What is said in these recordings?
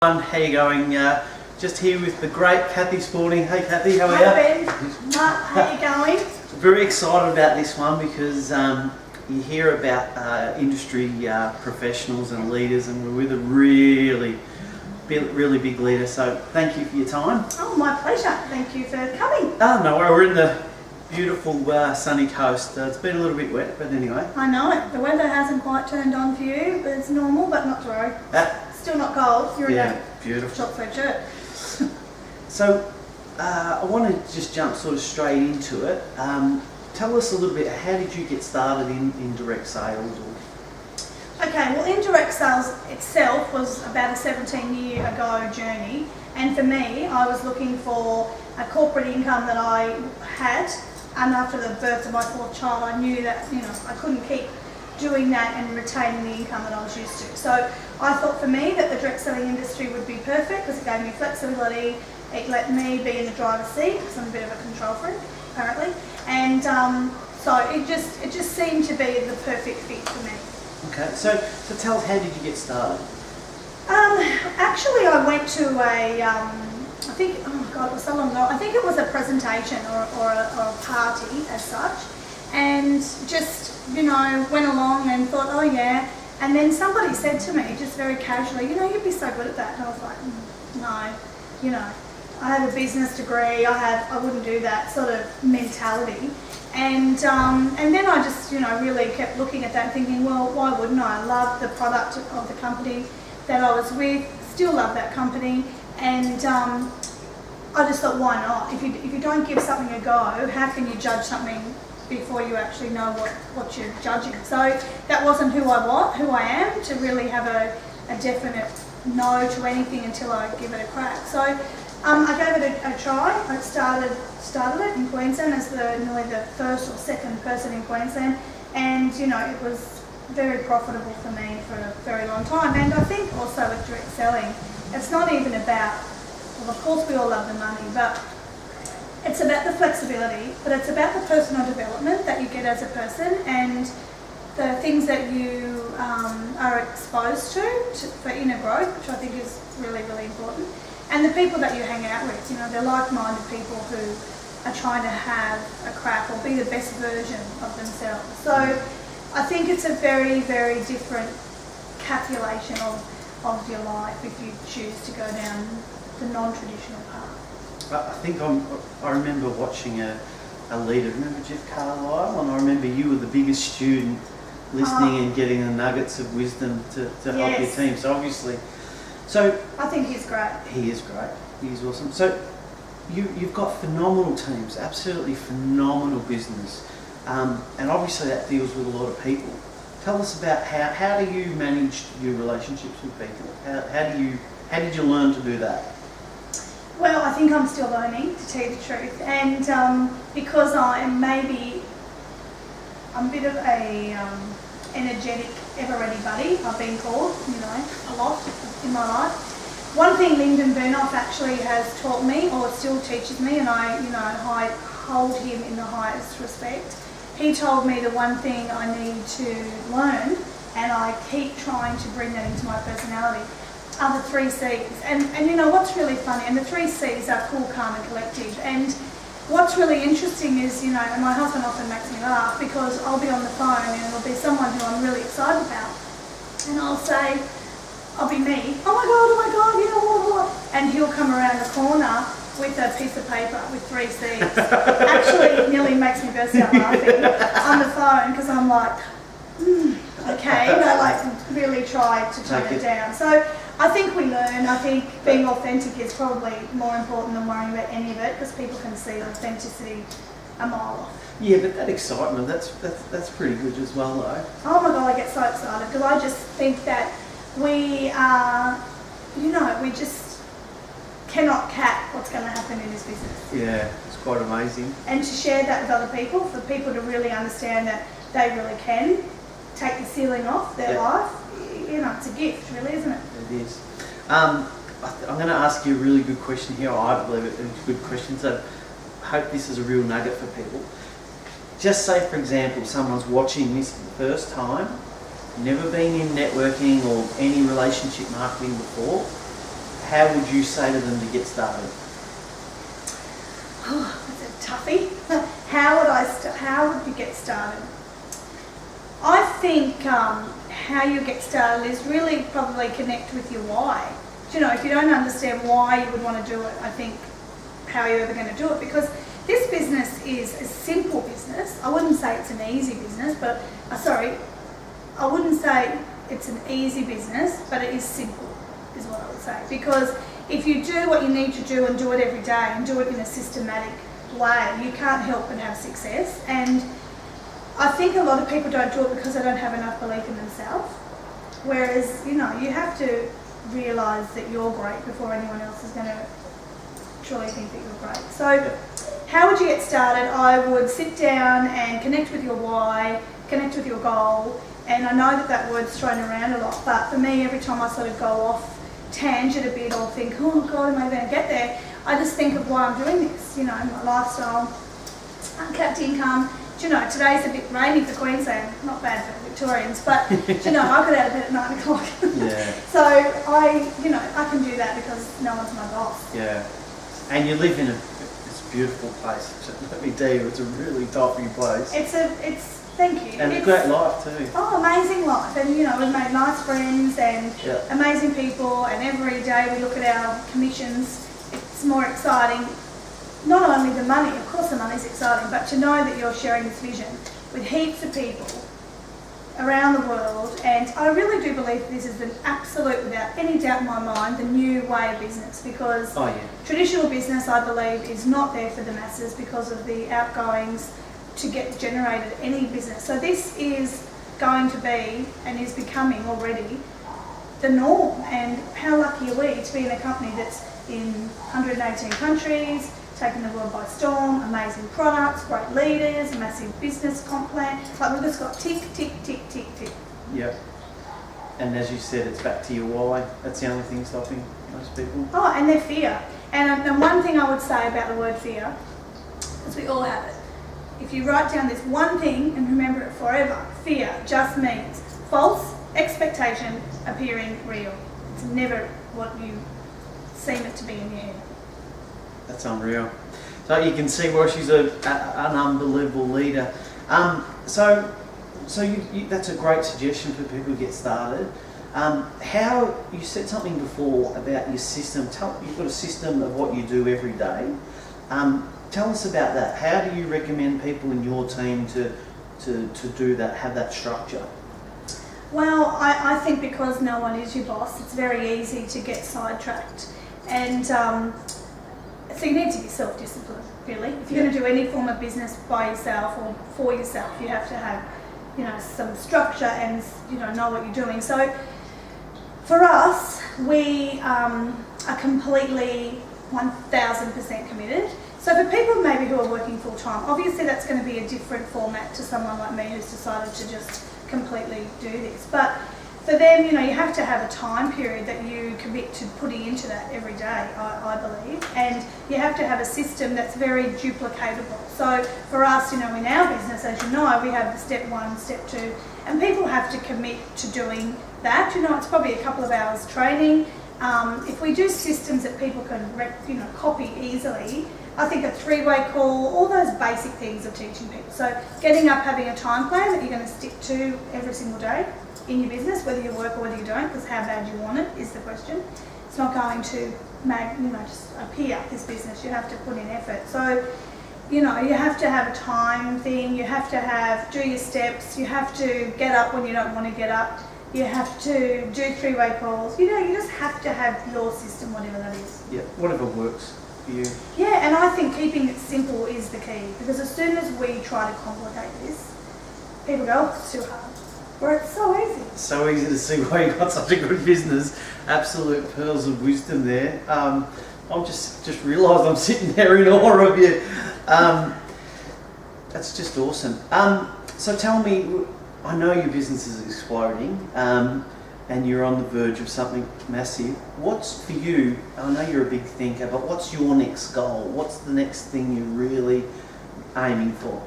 How you going? Just here with the great Cathy Spalding. Hey Cathy, how are you? Hi Ben. Mark, how you going? Very excited about this one because you hear about industry professionals and leaders, and we're with a really big leader. So thank you for your time. Oh, my pleasure. Thank you for coming. Oh no, we're in the beautiful sunny coast. It's been a little bit wet, but anyway. I know it. The weather hasn't quite turned on for you, but it's normal, but not to worry. Still not cold. You're in a beautiful short-sleeved shirt. So I want to just jump sort of straight into it. Tell us a little bit, how did you get started in direct sales? Okay, well, indirect sales itself was about a 17-year ago journey, and for me, I was looking for a corporate income that I had, and after the birth of my fourth child, I knew that I couldn't keep doing that and retaining the income that I was used to. So I thought for me that the direct selling industry would be perfect because it gave me flexibility. It let me be in the driver's seat because I'm a bit of a control freak apparently, and so it just seemed to be the perfect fit for me. Okay, so tell us, how did you get started? Actually, I went to I think, oh my God, it was so long ago. I think it was a presentation or a party as such, and just went along and thought, oh yeah. And then somebody said to me, just very casually, you'd be so good at that. And I was like, no, I have a business degree. I wouldn't do that sort of mentality. And then I just, really kept looking at that and thinking, well, why wouldn't I? I love the product of the company that I was with, still love that company. And I just thought, why not? If you don't give something a go, how can you judge something before you actually know what you're judging? So that wasn't who I am, to really have a definite no to anything until I give it a crack. So I gave it a try. I started it in Queensland as nearly the first or second person in Queensland, and it was very profitable for me for a very long time. And I think also with direct selling, it's not even about, well, of course we all love the money, but it's about the flexibility, but it's about the personal development that you get as a person and the things that you are exposed to for inner growth, which I think is really important. And the people that you hang out with, they're like-minded people who are trying to have a crack or be the best version of themselves. So I think it's a very different calculation of your life if you choose to go down the non-traditional path. I think I remember watching a leader, remember Jeff Carlisle? And I remember you were the biggest student listening and getting the nuggets of wisdom to help your team. So obviously, I think he's great. He is great. He is awesome. So you've got phenomenal teams, absolutely phenomenal business. And obviously that deals with a lot of people. Tell us about how do you manage your relationships with people? How did you learn to do that? Well, I think I'm still learning, to tell you the truth, and because I'm a bit of a energetic, ever-ready buddy, I've been called, a lot in my life. One thing Lyndon Burnoff actually has taught me, or still teaches me, and I hold him in the highest respect. He told me the one thing I need to learn, and I keep trying to bring that into my personality, are the 3 C's. And what's really funny, and the 3 C's are cool, calm and collective. And what's really interesting is, and my husband often makes me laugh because I'll be on the phone and it'll be someone who I'm really excited about. And I'll be me, oh my God, yeah, what? And he'll come around the corner with a piece of paper with 3 C's. Actually, it nearly makes me burst out laughing on the phone because I'm like, okay, and I really try to tone it down. So I think we learn. I think being authentic is probably more important than worrying about any of it because people can see authenticity a mile off. Yeah, but that excitement, that's pretty good as well though. Oh my God, I get so excited because I just think that we are, we just cannot cap what's going to happen in this business. Yeah, it's quite amazing. And to share that with other people, for people to really understand that they really can take the ceiling off their life, it's a gift, really, isn't it? It is. I'm going to ask you a really good question here. I believe it's a good question, so I hope this is a real nugget for people. Just say, for example, someone's watching this for the first time, never been in networking or any relationship marketing before. how would you say to them to get started? Oh, that's a toughie. How would you get started? I think how you get started is really probably connect with your why. You know, if you don't understand why you would want to do it, I think how are you ever going to do it? Because this business is a simple business. I wouldn't say it's an easy business, but I wouldn't say it's an easy business, but it is simple, is what I would say. Because if you do what you need to do and do it every day and do it in a systematic way, you can't help but have success. And I think a lot of people don't do it because they don't have enough belief in themselves. Whereas, you know, you have to realise that you're great before anyone else is going to truly think that you're great. So how would you get started? I would sit down and connect with your why, connect with your goal. And I know that word's thrown around a lot, but for me, every time I sort of go off tangent a bit or think, oh God, am I going to get there? I just think of why I'm doing this, you know, my lifestyle, uncapped income. Do you know, today's a bit rainy for Queensland, not bad for Victorians, but you know, I got out of bed at 9 o'clock. Yeah. So I can do that because no one's my boss. Yeah. And you live in this beautiful place. Let me tell you, it's a really toppy place. Thank you. And it's a great life too. Oh, amazing life. And you know, we've made nice friends and amazing people, and every day we look at our commissions, it's more exciting. Not only the money, of course the money's exciting, but to know that you're sharing this vision with heaps of people around the world. And I really do believe this is an absolute, without any doubt in my mind, the new way of business, because traditional business, I believe, is not there for the masses because of the outgoings to get generated any business. So this is going to be, and is becoming already, the norm. And how lucky are we to be in a company that's in 118 countries, taking the world by storm, amazing products, great leaders, massive business comp plan. Like we've just got tick, tick, tick, tick, tick. Yep. And as you said, it's back to your why. That's the only thing stopping most people. Oh, and their fear. And one thing I would say about the word fear is we all have it. If you write down this one thing and remember it forever, fear just means false expectation appearing real. It's never what you seem it to be in your head. That's unreal. So you can see why she's an unbelievable leader. So that's a great suggestion for people to get started. How you said something before about your system. You've got a system of what you do every day. Tell us about that. How do you recommend people in your team to do that, have that structure? Well, I think because no one is your boss, it's very easy to get sidetracked. And so you need to be self-disciplined, really. If you're going to do any form of business by yourself or for yourself, you have to have, you know, some structure and, you know what you're doing. So for us, we are completely 1000% committed. So for people maybe who are working full-time, obviously that's going to be a different format to someone like me who's decided to just completely do this. But for them, you know, you have to have a time period that you commit to putting into that every day, I believe. And you have to have a system that's very duplicatable. So for us, you know, in our business, as you know, we have the step 1, step 2, and people have to commit to doing that. You know, it's probably a couple of hours training. If we do systems that people can, copy easily, I think a 3-way call, all those basic things of teaching people. So getting up, having a time plan that you're going to stick to every single day in your business, whether you work or whether you don't, because how bad you want it is the question. It's not going to just appear, this business. You have to put in effort. So, you know, you have to have a time thing, you have to do your steps, you have to get up when you don't want to get up, you have to do 3-way calls. You know, you just have to have your system, whatever that is. Yeah, whatever works for you. Yeah, and I think keeping it simple is the key, because as soon as we try to complicate this, people go, oh, it's too hard. Where it's so easy. So easy to see why you've got such a good business. Absolute pearls of wisdom there. I've just realised I'm sitting there in awe of you. That's just awesome. So tell me, I know your business is exploding, and you're on the verge of something massive. What's for you, I know you're a big thinker, but what's your next goal? What's the next thing you're really aiming for?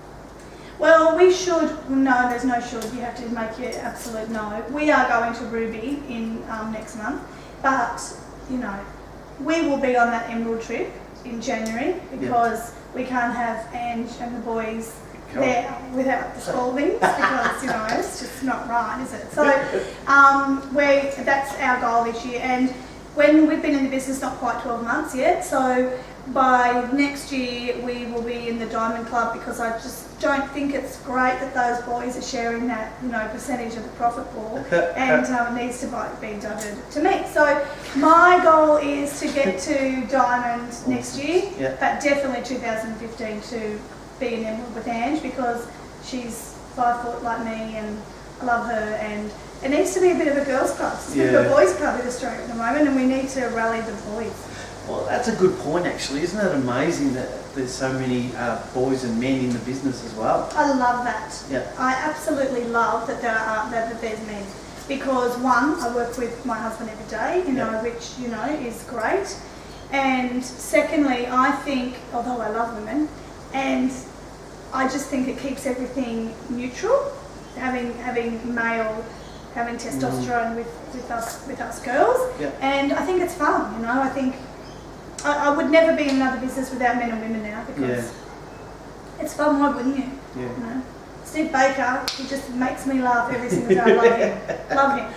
Well, no, there's no should, you have to make your absolute no. We are going to Ruby in next month, but, you know, we will be on that Emerald trip in January because we can't have Ange and the boys there without the Spaldings because, you know, it's just not right, is it? So that's our goal this year. And when we've been in the business not quite 12 months yet, so by next year we will be in the Diamond Club, because I just don't think it's great that those boys are sharing that, you know, percentage of the profit pool, and it needs to be diverted to me. So my goal is to get to Diamond next year, but definitely 2015 to be an Emerald with Ange, because she's 5 foot like me and I love her, and it needs to be a bit of a girls' club. It's a bit of a boys' club in Australia at the moment, and we need to rally the boys. Well, that's a good point, actually. Isn't it amazing that there's so many boys and men in the business as well? I love that. Yeah. I absolutely love that that there's men, because one, I work with my husband every day, you know, which, you know, is great. And secondly, I think, although I love women, and I just think it keeps everything neutral, having male, having testosterone with us girls, and I think it's fun. You know, I think I would never be in another business without men and women now, because it's fun. Why wouldn't you? You know? Steve Baker, he just makes me laugh every single day. I love him. Love him.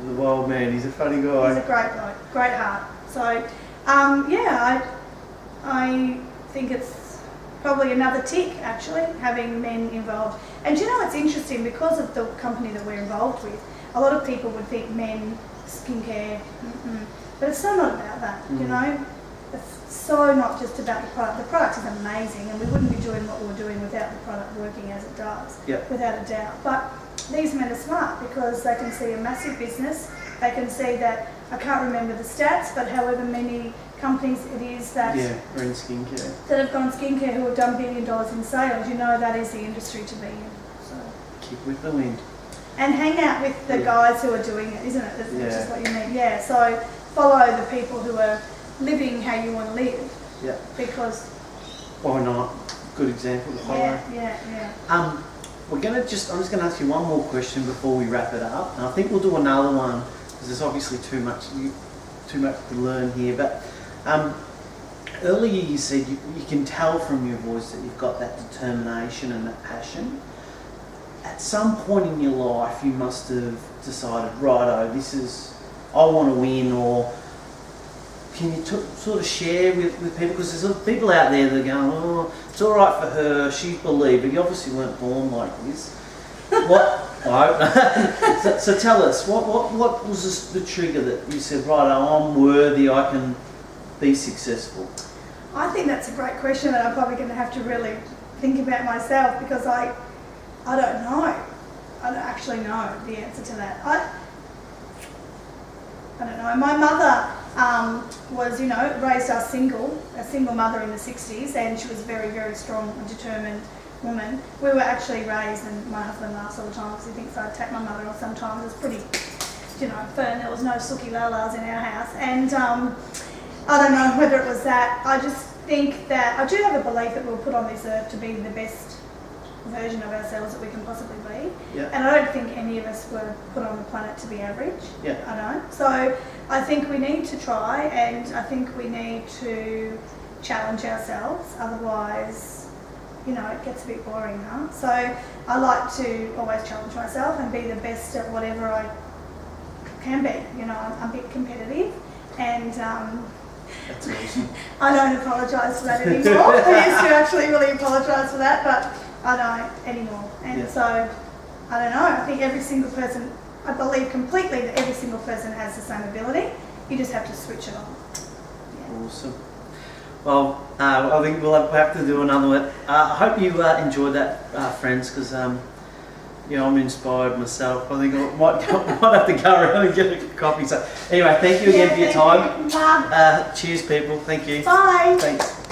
The wild man. He's a funny guy. He's a great guy. Great heart. So, I think it's probably another tick, actually, having men involved. And you know, it's interesting, because of the company that we're involved with, a lot of people would think men, skincare, but it's so not about that, you know. It's so not just about the product. The product is amazing, and we wouldn't be doing what we're doing without the product working as it does, without a doubt. But these men are smart, because they can see a massive business. They can see that, I can't remember the stats, but however many companies it is that are in skincare, that have gone skincare, who have done $1 billion in sales, you know, that is the industry to be in. So keep with the wind. And hang out with the guys who are doing it, isn't it? That's just what you mean. Yeah, so follow the people who are living how you want to live. Yeah. Because... Why not? Good example to follow. I'm just going to ask you one more question before we wrap it up. And I think we'll do another one, because there's obviously too much to learn here. But earlier you said you can tell from your voice that you've got that determination and that passion. At some point in your life, you must have decided, righto, I want to win. Or can you sort of share with people? Because there's people out there that are going, oh, it's all right for her, she's believed, but you obviously weren't born like this. What? No. So tell us, what was the trigger that you said, righto, I'm worthy, I can be successful? I think that's a great question that I'm probably going to have to really think about myself, because I don't know. I don't actually know the answer to that. I don't know. My mother was, you know, raised us a single mother in the 60s, and she was a very, very strong and determined woman. We were actually raised, and my husband laughs all the time because he thinks I'd take my mother, or sometimes it's pretty, you know, firm. There was no sookie lalas in our house, and I don't know whether it was that. I just think that I do have a belief that we were put on this earth to be the best version of ourselves that we can possibly be, and I don't think any of us were put on the planet to be average. I don't. So I think we need to try, and I think we need to challenge ourselves, otherwise, you know, it gets a bit boring, huh? So I like to always challenge myself and be the best at whatever I can be. You know, I'm a bit competitive, and that's awesome. I don't apologise for that anymore. I used to actually really apologise for that, but I don't anymore. And so, I don't know, I think every single person, I believe completely that every single person has the same ability. You just have to switch it on. Awesome. Well, I think we'll have to do another one. I hope you enjoyed that, friends, because you know, I'm inspired myself. I think I might have to go around and get a coffee. So anyway, thank you again for your time. Cheers, people. Thank you. Bye. Thanks.